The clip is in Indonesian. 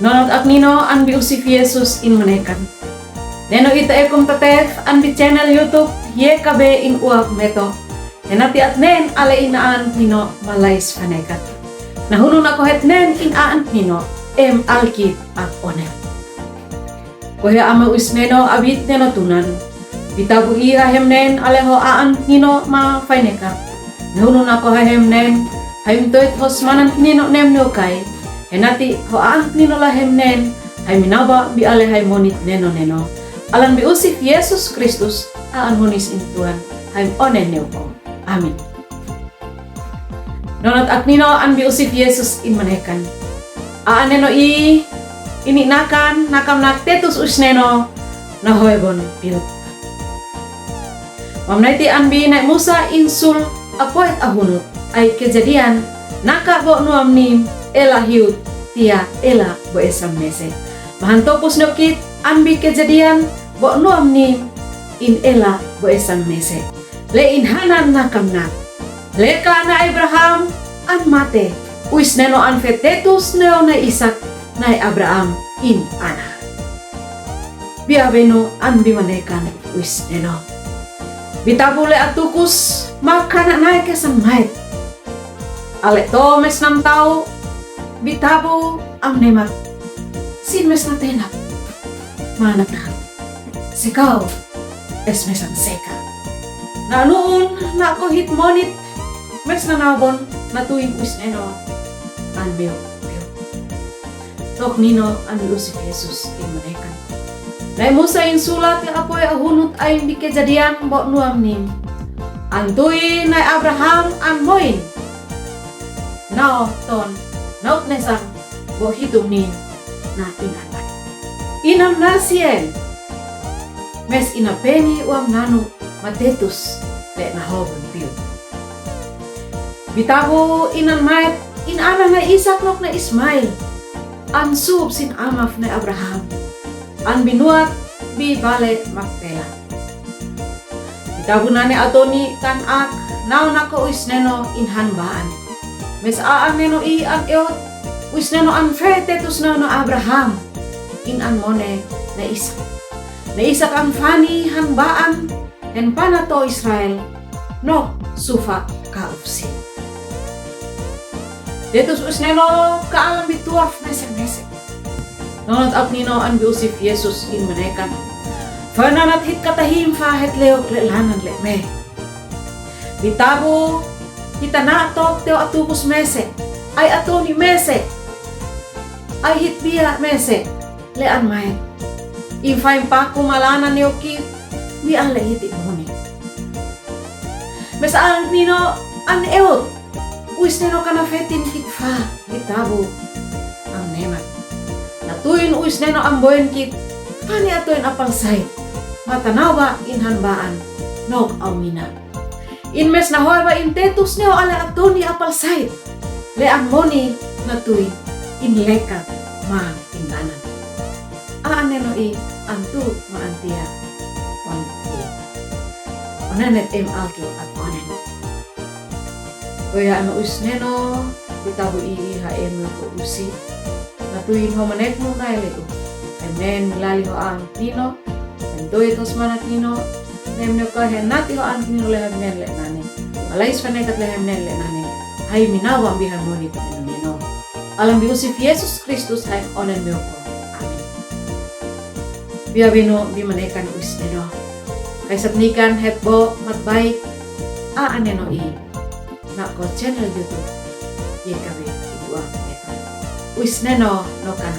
Nonot aknino an bi usif Yesus in manekan. Neno ita ekum tatef an bi channel YouTube YKB in uak meto. Nenati at nen ale inaan nino malais fanekat. Nahunun ako het nen in aan nino alkit at onem. Kuya ama us neno abit neno tunan. Bitabu iya hem nen aleho aan nino ma fanekat. Nahunun ako hem nen hayum toit hosmanan nino nem nukay. Henati hoaan nino lahem nen hay minaba bi ale hay monit neno alan bi usif Yesus Kristus aan hunis in Tuhan hay onen neuko. Amin. Nonot aknino an bi usif Yesus in manekan. Aan neno ini nakam nak tetus us neno na hoebon piut. Mamnaiti an bi naik Musa insul apoet ahunut ay kejadian naka bo nuam nim ela hiut tia ela bo esam mese. Mahantopus nokit ambi kejadian bo nuam nim in ela bo esam mese. Le in hanan nakamnak. Le ka na Abraham an mate. Uis neno an fetetus neo na Isak na Abraham in ana. Biabeno an bimanekan uis neno. Bitabule atukus makana naik kesan mait. Ale to mes 6 tau bitabu am nemat sin mes na tenak manak na sekau es mesan seka na noon na ko hit monit mes na nabon na tuwing us neno an beo tok nino an usif Yesus in manekan na Musa in sulat yang apoy ahunut ay di kejadian bo nuam nim antui na Abraham an moin now ton naut nesang bo hitung nin na inanay. Inam nasien mes inapeni uam nanu matetus le na hobon piu. Bitabu inan mayat inana na Isak nok na Ismail an sub sin amaf na Abraham an binuat bi bale Makpela. Bitabu nane atoni kan ak naw nako is neno inhanbaan. Mes aan neno an eot wis neno an fetetus neno Abraham in an mone na Isak. Na Isak ang fani hanbaan en panato Israel no sufa kaupsi. Detus wis neno kaalam bituaf mesek-mesek. Nonot ak nino an biusif Yesus in manekan. Fananat hit katahim fahet leok lelanan le me. Bitabu kita natok teo atupus mese ay ato ni mese ay hitbia mese lean maet infaim pa kumalanan ni oki mi ale hiti moni mes al nino an eot uis neno kana fetin kit fa bitabu ang nemat natuin uis neno ang boyen kit pani atoin apang say matanawa inhanbaan nok awmina in mes na hoy in tetus neo ala atoni apal sait le ang moni na tuy in lekat ma indanan aane no antu ma antia on onanet alki at onen kuya ano us neno bitabu ha ko usi na tuin ho manek mo na ele ko amen milali ho ang tino entoy tos manatino nemne ko henati ho an nilo lehem nen le nane alais fanekat lehem nen le nane hay minawa bihan monit neno alam bi usif Yesus Kristus hay onen ko amin biabino bi manekan us neno kay sapnikan hetbo matbay aaneno na ko channel YouTube YKB igwa us neno no kan